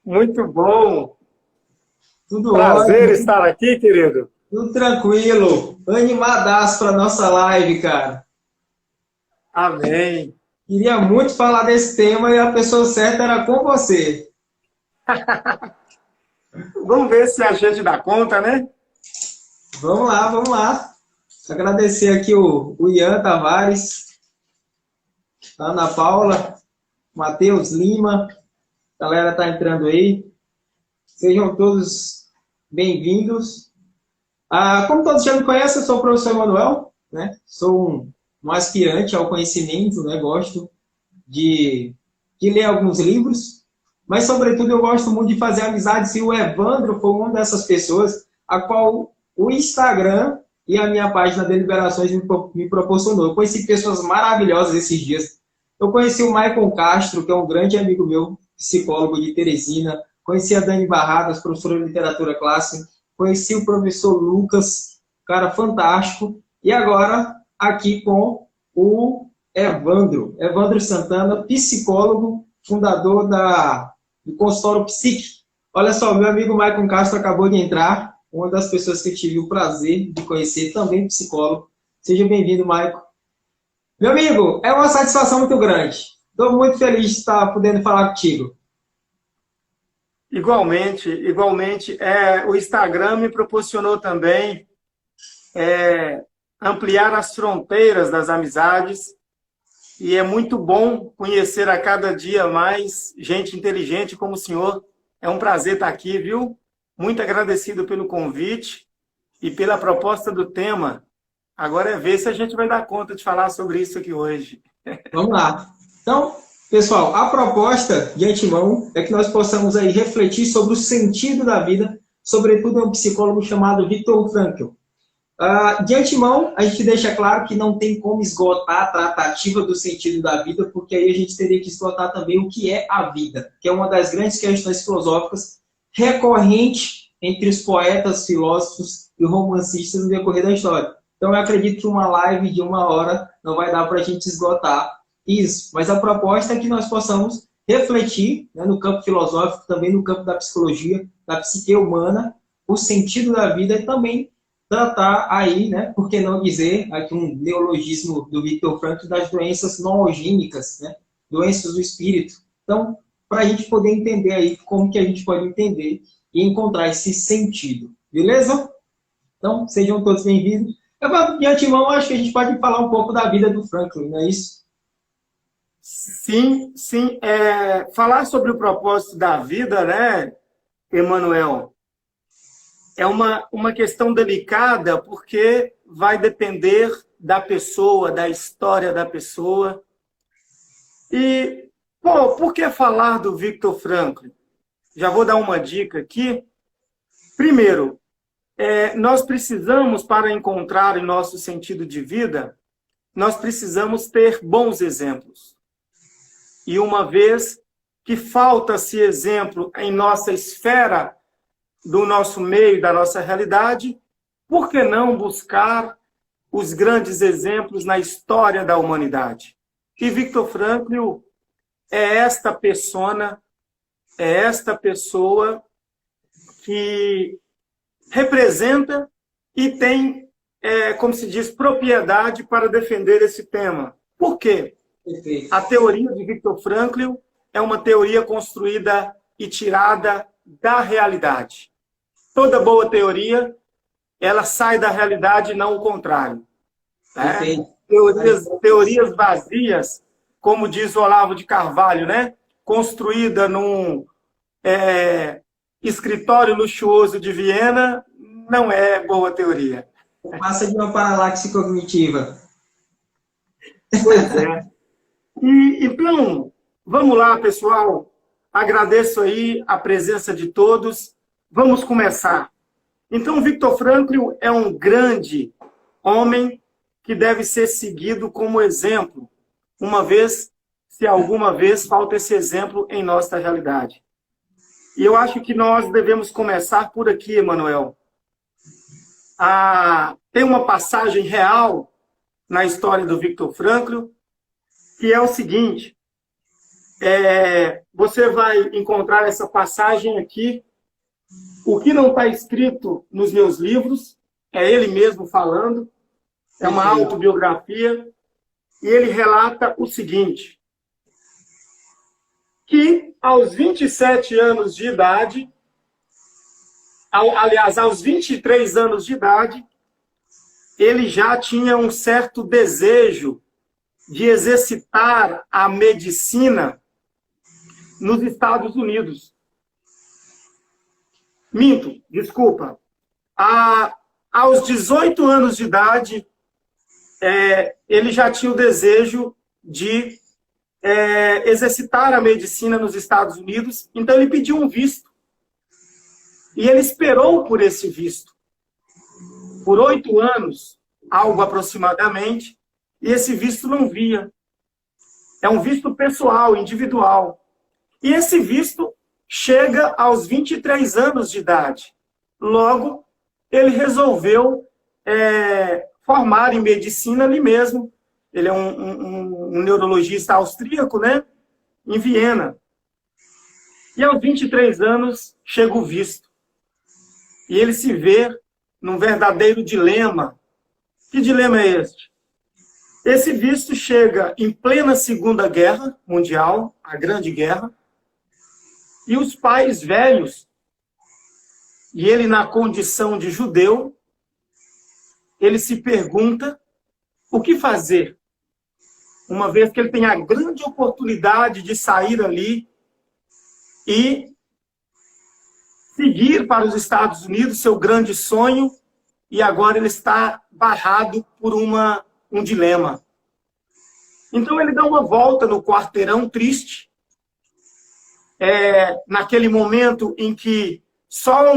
Muito bom. Tudo Prazer ótimo, estar aqui, querido. tudo tranquilo. Animadaço para nossa live, cara. Amém. Queria muito falar desse tema e a pessoa certa era com você. Vamos ver se a gente dá conta, né? Vamos lá, vamos lá. Agradecer aqui o Ian Tavares, a Ana Paula, Matheus Lima, a galera tá entrando aí. Sejam todos bem-vindos. Como todos já me conhecem, eu sou o professor Manuel, né? Sou um aspirante ao conhecimento, né? Gosto de ler alguns livros, mas, sobretudo, eu gosto muito de fazer amizades, e o Evandro foi uma dessas pessoas a qual o Instagram e a minha página Deliberações me proporcionou. Eu conheci pessoas maravilhosas esses dias. Eu conheci o Maicon Castro, que é um grande amigo meu, psicólogo de Teresina. Conheci a Dani Barradas, professora de literatura clássica. Conheci o professor Lucas, cara fantástico. E agora, aqui com o Evandro Santana, psicólogo, fundador do consultório Psique. Olha só, meu amigo Maicon Castro acabou de entrar, uma das pessoas que eu tive o prazer de conhecer, também psicólogo. Seja bem-vindo, Maicon. Meu amigo, é uma satisfação muito grande. Estou muito feliz de estar podendo falar contigo. Igualmente, o Instagram me proporcionou também ampliar as fronteiras das amizades e é muito bom conhecer a cada dia mais gente inteligente como o senhor. É um prazer estar aqui, viu? Muito agradecido pelo convite e pela proposta do tema. Agora é ver se a gente vai dar conta de falar sobre isso aqui hoje. Vamos lá. Então, pessoal, a proposta de antemão é que nós possamos aí refletir sobre o sentido da vida, sobretudo é um psicólogo chamado Viktor Frankl. De antemão, a gente deixa claro que não tem como esgotar a tratativa do sentido da vida, porque aí a gente teria que esgotar também o que é a vida, que é uma das grandes questões filosóficas recorrente entre os poetas, filósofos e romancistas no decorrer da história. Então, eu acredito que uma live de 1 hora não vai dar para a gente esgotar isso, mas a proposta é que nós possamos refletir, né, no campo filosófico, também no campo da psicologia, da psique humana, o sentido da vida e também tratar aí, né, por que não dizer, aqui um neologismo do Viktor Frankl, das doenças noogênicas, né, doenças do espírito. Então, para a gente poder entender aí como que a gente pode entender e encontrar esse sentido. Beleza? Então, sejam todos bem-vindos. De antemão, acho que a gente pode falar um pouco da vida do Franklin, não é isso? Sim, sim. Falar sobre o propósito da vida, né, Emanuel, é uma questão delicada porque vai depender da pessoa, da história da pessoa. E, pô, por que falar do Viktor Frankl? Já vou dar uma dica aqui. Primeiro, nós precisamos, para encontrar o nosso sentido de vida, nós precisamos ter bons exemplos. E uma vez que falta-se exemplo em nossa esfera, do nosso meio, da nossa realidade, por que não buscar os grandes exemplos na história da humanidade? E Viktor Frankl é esta persona, é esta pessoa que representa e tem, como se diz, propriedade para defender esse tema. Por quê? Perfeito. A teoria de Viktor Frankl é uma teoria construída e tirada da realidade. Toda boa teoria, ela sai da realidade e não o contrário. Né? Perfeito. Teorias vazias, como diz o Olavo de Carvalho, né? Construída num escritório luxuoso de Viena, não é boa teoria. Passa de uma paralaxe cognitiva. Pois é. Então, vamos lá, pessoal. Agradeço aí a presença de todos. Vamos começar. Então, Viktor Frankl é um grande homem que deve ser seguido como exemplo, uma vez, se alguma vez falta esse exemplo em nossa realidade. E eu acho que nós devemos começar por aqui, Emanuel. Tem uma passagem real na história do Viktor Frankl, que é o seguinte: Você vai encontrar essa passagem aqui. O que não está escrito nos meus livros, é ele mesmo falando, é uma autobiografia, e ele relata o seguinte, que aos 27 anos de idade, aliás, aos 23 anos de idade, ele já tinha um certo desejo de exercitar a medicina nos Estados Unidos. Minto, desculpa. Aos 18 anos de idade, ele já tinha o desejo de exercitar a medicina nos Estados Unidos, então ele pediu um visto. E ele esperou por esse visto. Por 8 anos, algo aproximadamente, e esse visto não via. É um visto pessoal, individual. E esse visto chega aos 23 anos de idade. Logo, ele resolveu formar em medicina ali mesmo. Ele é um neurologista austríaco, né? Em Viena. E aos 23 anos, chega o visto. E ele se vê num verdadeiro dilema. Que dilema é este? Esse visto chega em plena Segunda Guerra Mundial, a Grande Guerra, e os pais velhos, e ele na condição de judeu, ele se pergunta o que fazer, uma vez que ele tem a grande oportunidade de sair ali e seguir para os Estados Unidos, seu grande sonho, e agora ele está barrado por um dilema. Então ele dá uma volta no quarteirão triste, naquele momento em que só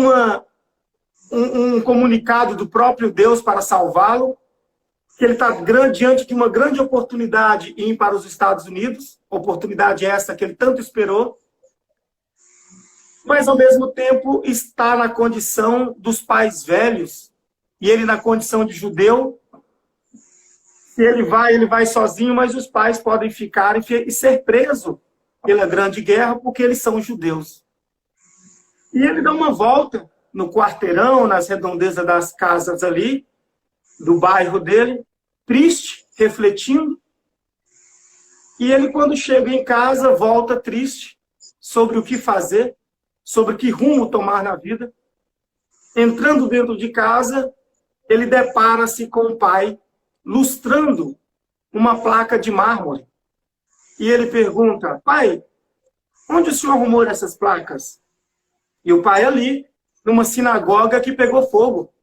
um comunicado do próprio Deus para salvá-lo, que ele está diante de uma grande oportunidade em ir para os Estados Unidos, oportunidade essa que ele tanto esperou, mas ao mesmo tempo está na condição dos pais velhos, e ele na condição de judeu. Se ele vai sozinho, mas os pais podem ficar e ser preso pela Grande Guerra, porque eles são judeus. E ele dá uma volta no quarteirão, nas redondezas das casas ali, do bairro dele, triste, refletindo. E ele, quando chega em casa, volta triste sobre o que fazer, sobre que rumo tomar na vida. Entrando dentro de casa, ele depara-se com o pai, lustrando uma placa de mármore. E ele pergunta, pai, onde o senhor arrumou essas placas? E o pai ali, numa sinagoga que pegou fogo.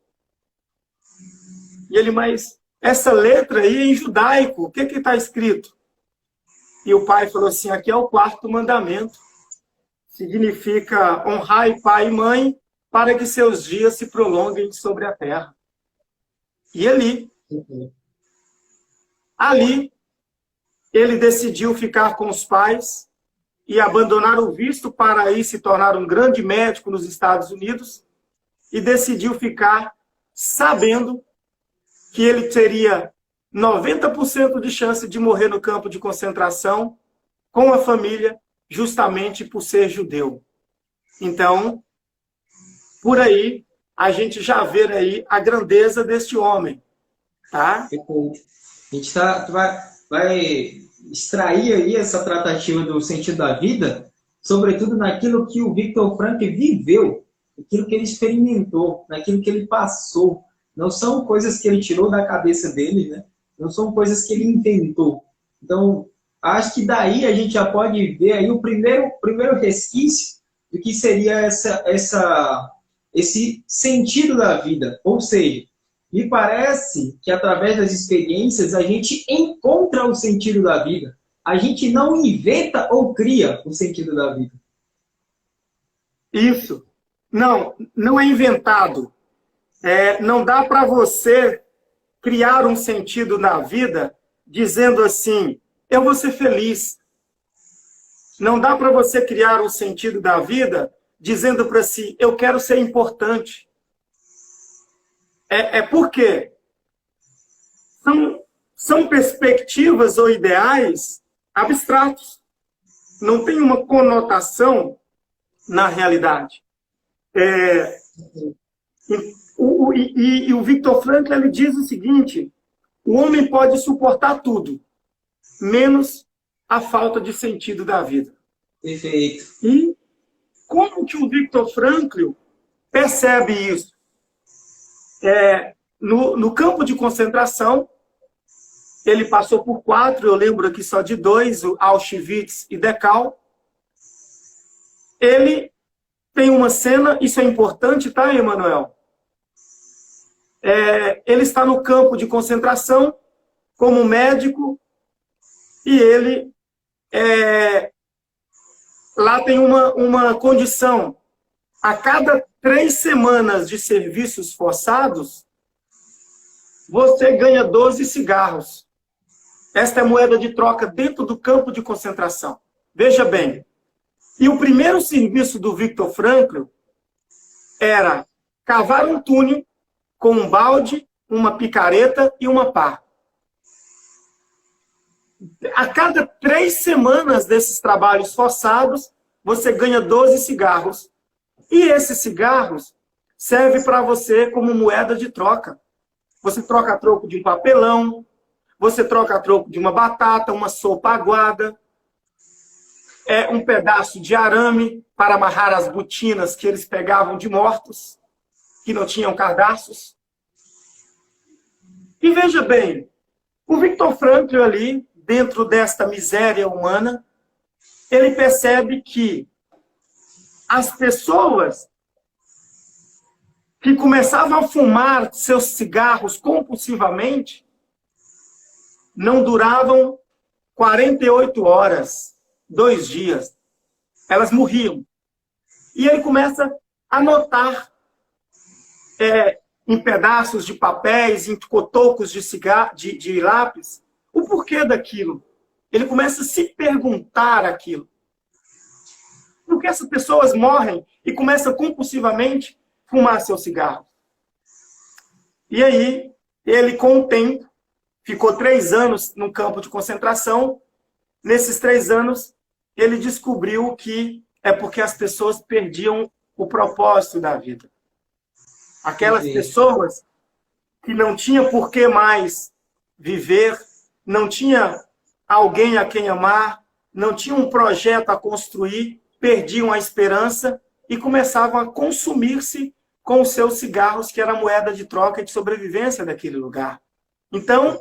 E ele, mas essa letra aí é em judaico, o que está escrito? E o pai falou assim, aqui é o 4º mandamento. Significa honrai pai e mãe para que seus dias se prolonguem sobre a terra. E ali, ele decidiu ficar com os pais e abandonar o visto para ir se tornar um grande médico nos Estados Unidos e decidiu ficar sabendo que ele teria 90% de chance de morrer no campo de concentração com a família, justamente por ser judeu. Então, por aí, a gente já vê aí a grandeza deste homem. Tá? A gente vai extrair aí essa tratativa do sentido da vida, sobretudo naquilo que o Viktor Frankl viveu, naquilo que ele experimentou, naquilo que ele passou. Não são coisas que ele tirou da cabeça dele, né? Não são coisas que ele inventou. Então, acho que daí a gente já pode ver aí o primeiro resquício do que seria esse sentido da vida. Ou seja, me parece que através das experiências a gente encontra o sentido da vida. A gente não inventa ou cria o sentido da vida. Isso. Não é inventado. Não dá para você criar um sentido na vida dizendo assim, eu vou ser feliz. Não dá para você criar um sentido da vida dizendo para si, eu quero ser importante. Porque são perspectivas ou ideais abstratos. não tem uma conotação na realidade. E o Viktor Frankl ele diz o seguinte: o homem pode suportar tudo, menos a falta de sentido da vida. Perfeito. E como que o Viktor Frankl percebe isso? No campo de concentração, ele passou por 4, eu lembro aqui só de 2, o Auschwitz e Dachau. Ele tem uma cena, isso é importante, tá, Emanuel? Ele está no campo de concentração como médico e ele lá tem uma condição. A cada 3 semanas de serviços forçados, você ganha 12 cigarros. Esta é a moeda de troca dentro do campo de concentração. Veja bem. E o primeiro serviço do Viktor Frankl era cavar um túnel com um balde, uma picareta e uma pá. A cada 3 semanas desses trabalhos forçados, você ganha 12 cigarros. E esses cigarros servem para você como moeda de troca. Você troca a troco de um papelão, você troca a troco de uma batata, uma sopa aguada, um pedaço de arame para amarrar as botinas que eles pegavam de mortos, que não tinham cadarços. E veja bem, o Viktor Frankl ali, dentro desta miséria humana, ele percebe que as pessoas que começavam a fumar seus cigarros compulsivamente não duravam 48 horas, 2 dias. Elas morriam. E ele começa a notar em pedaços de papéis, em cotocos de lápis, o porquê daquilo. Ele começa a se perguntar aquilo. Por que essas pessoas morrem e começam compulsivamente a fumar seus cigarros? E aí, ele, com o tempo, ficou 3 anos no campo de concentração. Nesses 3 anos, ele descobriu que é porque as pessoas perdiam o propósito da vida. Aquelas pessoas que não tinham por que mais viver, não tinha alguém a quem amar, não tinha um projeto a construir, perdiam a esperança e começavam a consumir-se com os seus cigarros, que era a moeda de troca e de sobrevivência daquele lugar. Então,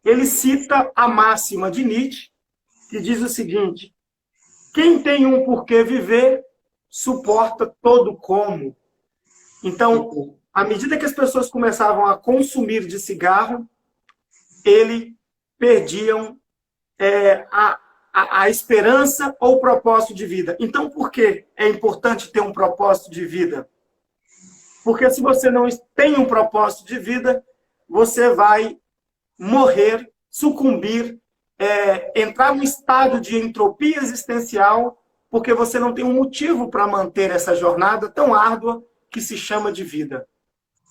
ele cita a máxima de Nietzsche, que diz o seguinte: quem tem um porquê viver, suporta todo como. Então, à medida que as pessoas começavam a consumir de cigarro, eles perdiam a esperança ou o propósito de vida. Então, por que é importante ter um propósito de vida? Porque se você não tem um propósito de vida, você vai morrer, sucumbir, entrar num estado de entropia existencial, porque você não tem um motivo para manter essa jornada tão árdua que se chama de vida.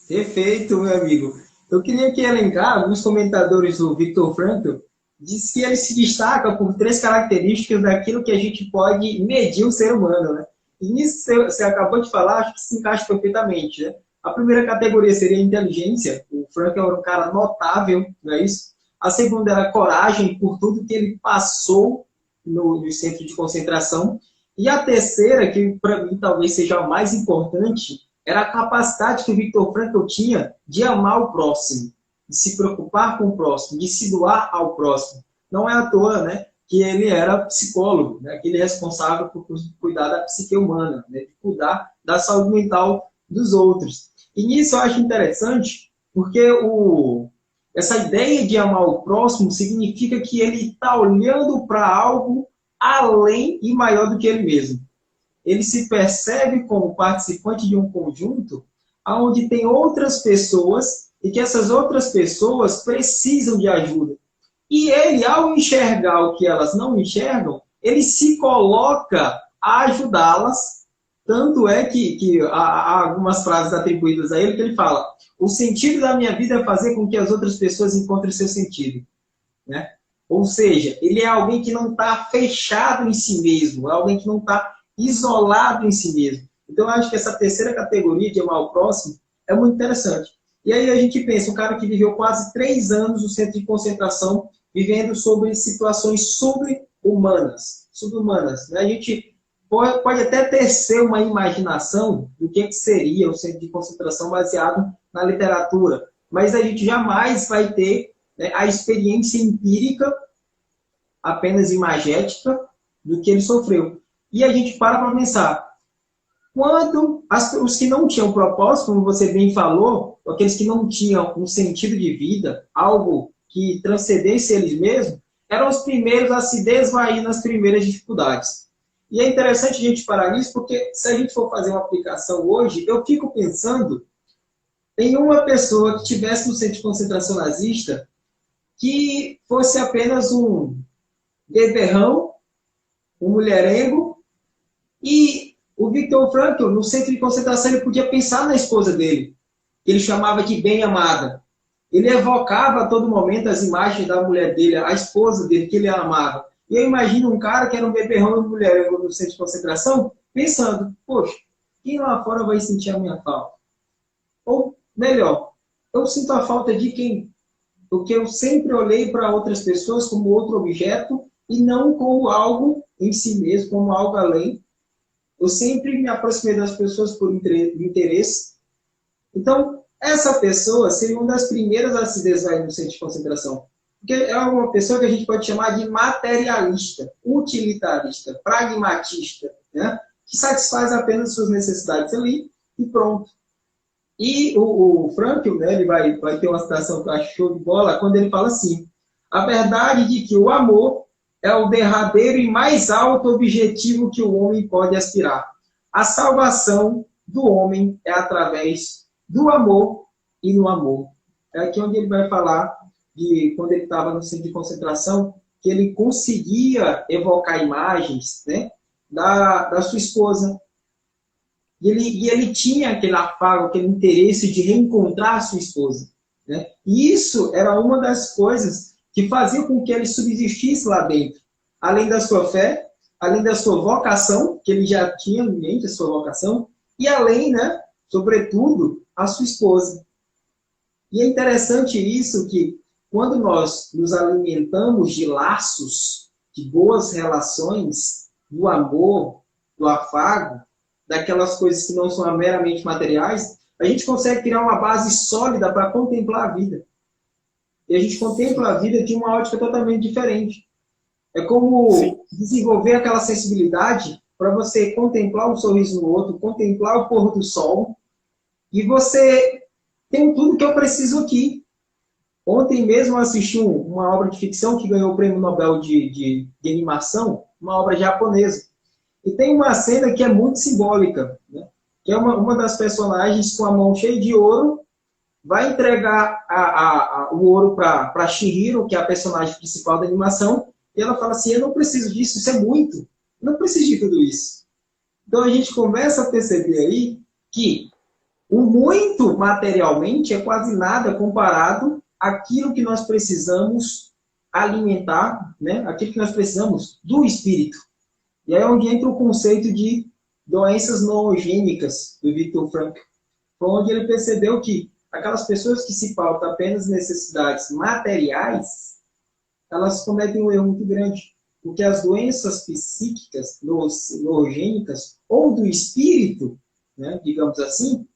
Perfeito, meu amigo. Eu queria aqui elencar alguns comentadores do Viktor Frankl. Diz que ele se destaca por 3 características daquilo que a gente pode medir o ser humano, né? E nisso você acabou de falar, acho que se encaixa perfeitamente, né? A primeira categoria seria a inteligência. O Frankl era um cara notável, não é isso? A segunda era a coragem por tudo que ele passou no centro de concentração. E a terceira, que para mim talvez seja a mais importante, era a capacidade que o Viktor Frankl tinha de amar o próximo, de se preocupar com o próximo, de se doar ao próximo. Não é à toa, né, que ele era psicólogo, né, que ele é responsável por cuidar da psique humana, né, de cuidar da saúde mental dos outros. E nisso eu acho interessante, porque essa ideia de amar o próximo significa que ele está olhando para algo além e maior do que ele mesmo. Ele se percebe como participante de um conjunto onde tem outras pessoas e que essas outras pessoas precisam de ajuda. E ele, ao enxergar o que elas não enxergam, ele se coloca a ajudá-las. Tanto é que há algumas frases atribuídas a ele que ele fala: o sentido da minha vida é fazer com que as outras pessoas encontrem seu sentido. Né? Ou seja, ele é alguém que não está fechado em si mesmo, é alguém que não está isolado em si mesmo. Então, eu acho que essa terceira categoria de amar o próximo é muito interessante. E aí a gente pensa, um cara que viveu quase 3 anos no centro de concentração, vivendo sobre situações sobre-humanas. Né? A gente pode até tecer uma imaginação do que seria o centro de concentração baseado na literatura, mas a gente jamais vai ter, né, a experiência empírica, apenas imagética, do que ele sofreu. E a gente para pensar, quando os que não tinham propósito, como você bem falou, aqueles que não tinham um sentido de vida, algo que transcendesse eles mesmos, eram os primeiros a se desvair nas primeiras dificuldades. E é interessante a gente parar nisso, porque se a gente for fazer uma aplicação hoje, eu fico pensando em uma pessoa que estivesse no centro de concentração nazista, que fosse apenas um beberrão, um mulherengo, e o Viktor Frankl, no centro de concentração, ele podia pensar na esposa dele, que ele chamava de bem-amada. Ele evocava a todo momento as imagens da mulher dele, a esposa dele, que ele amava. E eu imagino um cara que era um beberrão de mulher no centro de concentração, pensando, poxa, quem lá fora vai sentir a minha falta? Ou, melhor, eu sinto a falta de quem? Porque eu sempre olhei para outras pessoas como outro objeto e não como algo em si mesmo, como algo além. Eu sempre me aproximei das pessoas por interesse. Então, essa pessoa seria uma das primeiras a se desvair no centro de concentração. Porque é uma pessoa que a gente pode chamar de materialista, utilitarista, pragmatista, né? Que satisfaz apenas suas necessidades ali e pronto. E o Frankl, né, ele vai ter uma citação que eu acho show de bola, quando ele fala assim, a verdade de que o amor é o derradeiro e mais alto objetivo que o homem pode aspirar. A salvação do homem é através do amor e no amor. É aqui onde ele vai falar de quando ele estava no centro de concentração, que ele conseguia evocar imagens, né, da sua esposa. E ele tinha aquele afago, aquele interesse de reencontrar a sua esposa, né? E isso era uma das coisas que fazia com que ele subsistisse lá dentro. Além da sua fé, além da sua vocação, que ele já tinha em mente a sua vocação, e além, né, sobretudo, a sua esposa. E é interessante isso que, quando nós nos alimentamos de laços, de boas relações, do amor, do afago, daquelas coisas que não são meramente materiais, a gente consegue criar uma base sólida para contemplar a vida. E a gente contempla a vida de uma ótica totalmente diferente. É como desenvolver aquela sensibilidade para você contemplar um sorriso no outro, contemplar o pôr do sol, e você tem tudo que eu preciso aqui. Ontem mesmo eu assisti uma obra de ficção que ganhou o Prêmio Nobel de animação, uma obra japonesa. E tem uma cena que é muito simbólica, né? Que é uma das personagens com a mão cheia de ouro, vai entregar o ouro para Chihiro, que é a personagem principal da animação, e ela fala assim, eu não preciso disso, isso é muito, eu não preciso de tudo isso. Então a gente começa a perceber aí que o muito materialmente é quase nada comparado àquilo que nós precisamos alimentar, né? Aquilo que nós precisamos do espírito. E aí é onde entra o conceito de doenças noogênicas do Viktor Frankl. Foi onde ele percebeu que aquelas pessoas que se pautam apenas necessidades materiais, elas cometem um erro muito grande. Porque as doenças psíquicas noogênicas, ou do espírito, né, digamos assim,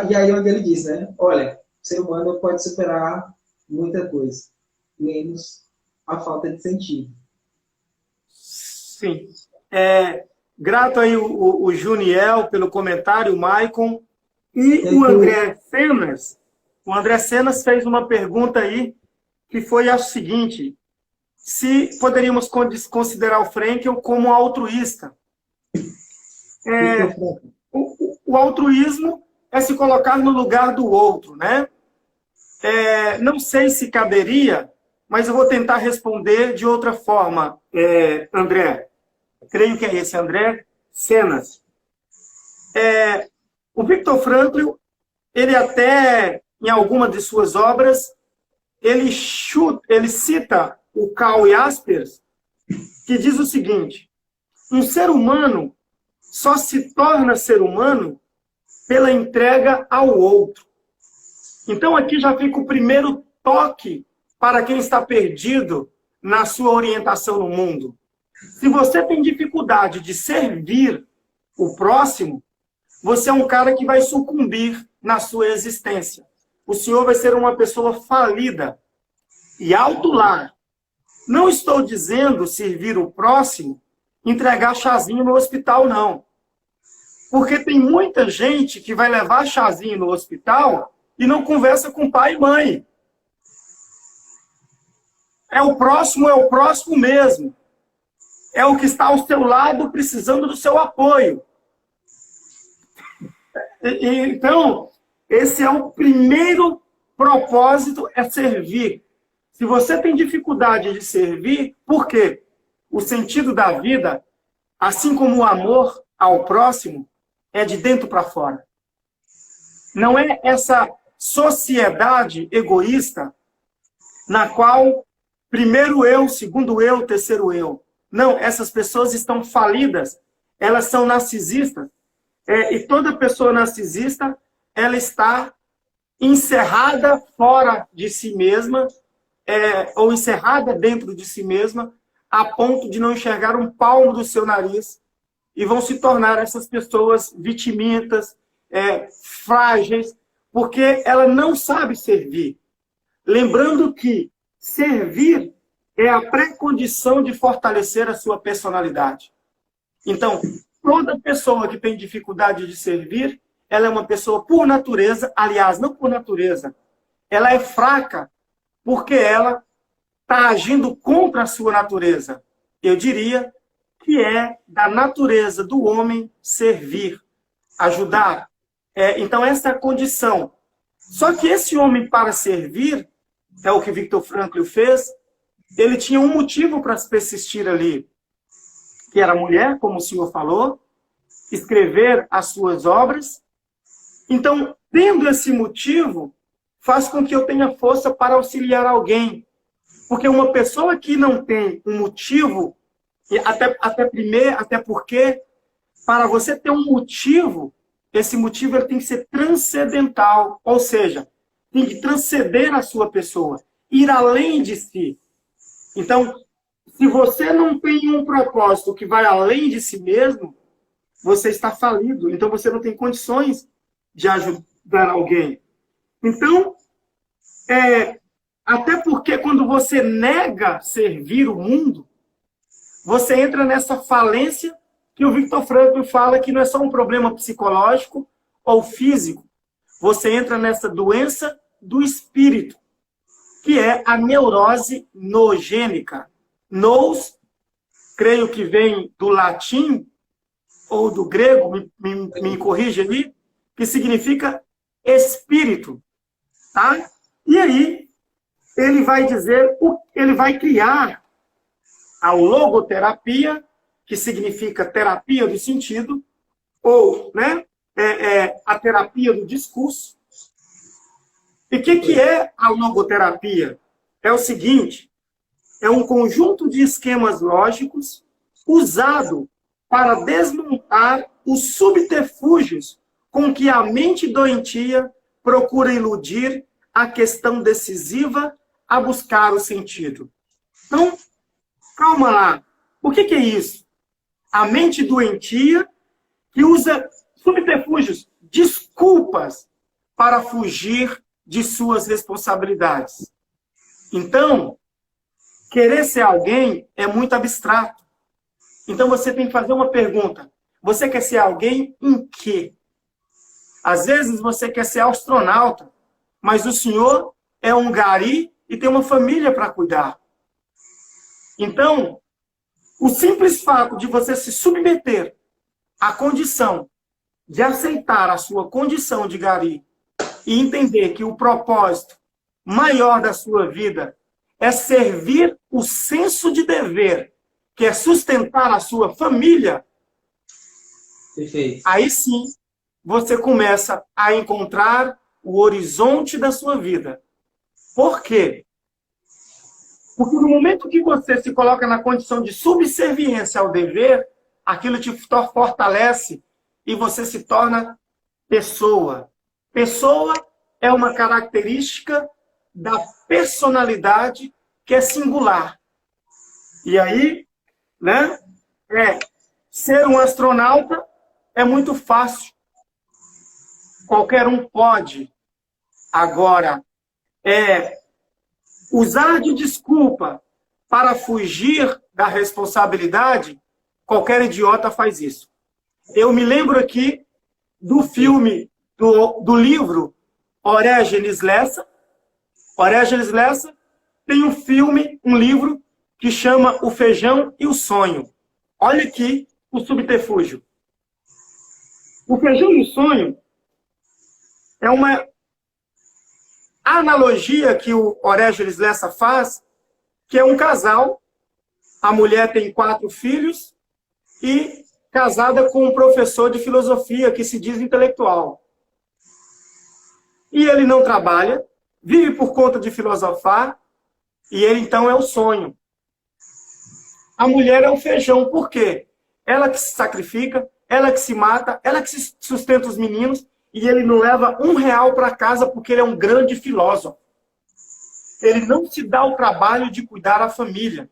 e aí é onde ele diz, né, olha, o ser humano pode superar muita coisa, menos a falta de sentido. Sim. Grato aí o Juniel pelo comentário, o Maicon. E o André Cenas. O André Cenas fez uma pergunta aí, que foi a seguinte: se poderíamos considerar o Frankl como altruísta. O altruísmo é se colocar no lugar do outro, né? Não sei se caberia, mas eu vou tentar responder de outra forma, André. Creio que é esse, André Cenas. O Viktor Frankl, ele até, em alguma de suas obras, ele cita o Karl Jaspers, que diz o seguinte: um ser humano só se torna ser humano pela entrega ao outro. Então aqui já fica o primeiro toque para quem está perdido na sua orientação no mundo. Se você tem dificuldade de servir o próximo, você é um cara que vai sucumbir na sua existência. O senhor vai ser uma pessoa falida. E alto lá, não estou dizendo servir o próximo, entregar chazinho no hospital, não. Porque tem muita gente que vai levar chazinho no hospital e não conversa com pai e mãe. É o próximo mesmo. É o que está ao seu lado precisando do seu apoio. Então, esse é o primeiro propósito, é servir. Se você tem dificuldade de servir, por quê? O sentido da vida, assim como o amor ao próximo, é de dentro para fora. Não é essa sociedade egoísta na qual primeiro eu, segundo eu, terceiro eu. Não, essas pessoas estão falidas, elas são narcisistas. E toda pessoa narcisista, ela está encerrada fora de si mesma, ou encerrada dentro de si mesma, a ponto de não enxergar um palmo do seu nariz, e vão se tornar essas pessoas vitimientas, frágeis, porque ela não sabe servir. Lembrando que servir é a pré-condição de fortalecer a sua personalidade. Então, toda pessoa que tem dificuldade de servir, ela é uma pessoa por natureza, aliás, não por natureza, ela é fraca porque ela está agindo contra a sua natureza. Eu diria que é da natureza do homem servir, ajudar. Então, essa é a condição. Só que esse homem, para servir, é o que Viktor Frankl fez, ele tinha um motivo para persistir ali, que era a mulher, como o senhor falou, escrever as suas obras. Então, tendo esse motivo, faz com que eu tenha força para auxiliar alguém. Porque uma pessoa que não tem um motivo, até porque, para você ter um motivo, esse motivo ele tem que ser transcendental, ou seja, tem que transcender a sua pessoa, ir além de si. Então, se você não tem um propósito que vai além de si mesmo, você está falido. Então, você não tem condições de ajudar alguém. Então, até porque quando você nega servir o mundo, você entra nessa falência que o Viktor Frankl fala que não é só um problema psicológico ou físico. Você entra nessa doença do espírito, que é a neurose noogênica. Nous, creio que vem do latim ou do grego, me corrija ali, que significa espírito. Tá? E aí, ele vai dizer, ele vai criar a logoterapia, que significa terapia do sentido, ou a terapia do discurso. E o que é a logoterapia? É o seguinte, é um conjunto de esquemas lógicos usado para desmontar os subterfúgios com que a mente doentia procura iludir a questão decisiva a buscar o sentido. Então, calma lá. O que é isso? A mente doentia que usa subterfúgios, desculpas para fugir de suas responsabilidades. Então, querer ser alguém é muito abstrato. Então, você tem que fazer uma pergunta. Você quer ser alguém em quê? Às vezes, você quer ser astronauta, mas o senhor é um gari e tem uma família para cuidar. Então, o simples fato de você se submeter à condição de aceitar a sua condição de gari e entender que o propósito maior da sua vida é servir o senso de dever, que é sustentar a sua família, Perfeito. Aí sim você começa a encontrar o horizonte da sua vida. Por quê? Porque no momento que você se coloca na condição de subserviência ao dever, aquilo te fortalece e você se torna pessoa. Pessoa é uma característica da personalidade que é singular. E aí, né, ser um astronauta é muito fácil. Qualquer um pode. Agora, usar de desculpa para fugir da responsabilidade, qualquer idiota faz isso. Eu me lembro aqui do filme, do livro Orégenes Lessa. Orégenes Lessa tem um filme, um livro, que chama O Feijão e o Sonho. Olha aqui o subterfúgio. O Feijão e o Sonho é uma analogia que o Orégenes Lessa faz, que é um casal, a mulher tem 4 filhos e casada com um professor de filosofia que se diz intelectual. E ele não trabalha, vive por conta de filosofar, e ele então é o sonho. A mulher é o feijão, por quê? Ela que se sacrifica, ela que se mata, ela que sustenta os meninos, e ele não leva R$1 para casa porque ele é um grande filósofo. Ele não se dá o trabalho de cuidar da família.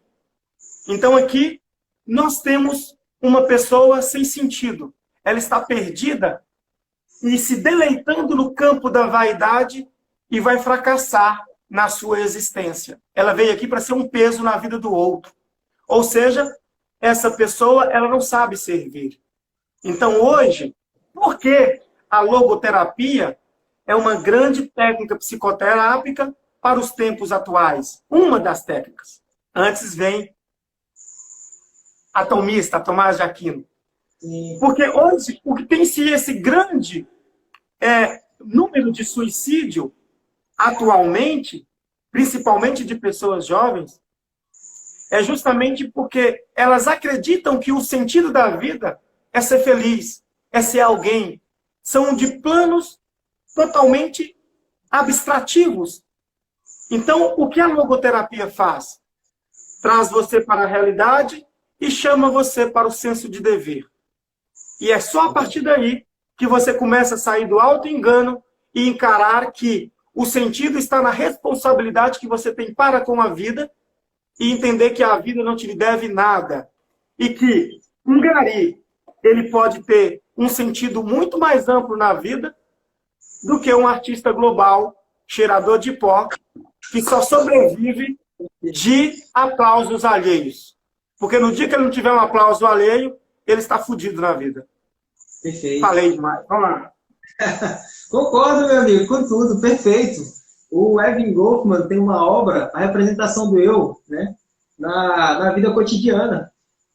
Então aqui nós temos uma pessoa sem sentido. Ela está perdida e se deleitando no campo da vaidade e vai fracassar na sua existência. Ela veio aqui para ser um peso na vida do outro. Ou seja, essa pessoa ela não sabe servir. Então hoje, por que a logoterapia é uma grande técnica psicoterápica para os tempos atuais? Uma das técnicas. Antes vem a tomista, Tomás de Aquino. Porque hoje, o que tem se esse grande número de suicídio atualmente, principalmente de pessoas jovens, é justamente porque elas acreditam que o sentido da vida é ser feliz, é ser alguém. São de planos totalmente abstrativos. Então, o que a logoterapia faz? Traz você para a realidade e chama você para o senso de dever. E é só a partir daí que você começa a sair do auto-engano e encarar que o sentido está na responsabilidade que você tem para com a vida e entender que a vida não te deve nada. E que um gari, ele pode ter um sentido muito mais amplo na vida do que um artista global, cheirador de pó, que só sobrevive de aplausos alheios. Porque no dia que ele não tiver um aplauso alheio, ele está fudido na vida. Perfeito. Falei demais. Vamos lá. Concordo, meu amigo, com tudo, perfeito. O Evan Goffman tem uma obra, a representação do eu, né, na vida cotidiana.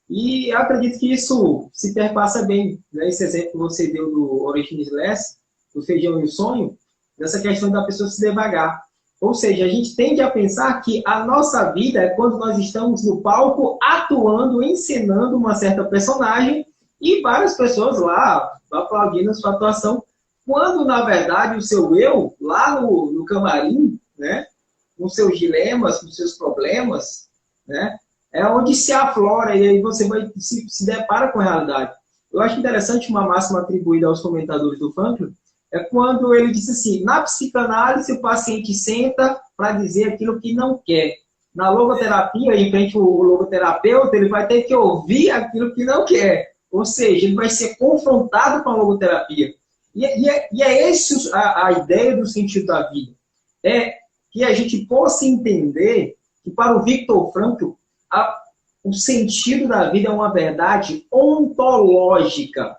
E eu acredito que isso se perpassa bem, né? Esse exemplo que você deu do Orégenes Lessa, do feijão e o sonho, dessa questão da pessoa se devagar. Ou seja, a gente tende a pensar que a nossa vida é quando nós estamos no palco atuando, encenando uma certa personagem e várias pessoas lá aplaudindo a sua atuação, quando, na verdade, o seu eu, lá no camarim, né, com seus dilemas, com seus problemas, né, é onde se aflora e aí você se depara com a realidade. Eu acho interessante uma máxima atribuída aos comentadores do Frankl, é quando ele disse assim, na psicanálise o paciente senta para dizer aquilo que não quer. Na logoterapia, em frente ao logoterapeuta, ele vai ter que ouvir aquilo que não quer. Ou seja, ele vai ser confrontado com a logoterapia. E é essa a ideia do sentido da vida. É que a gente possa entender que para o Viktor Frankl, o sentido da vida é uma verdade ontológica.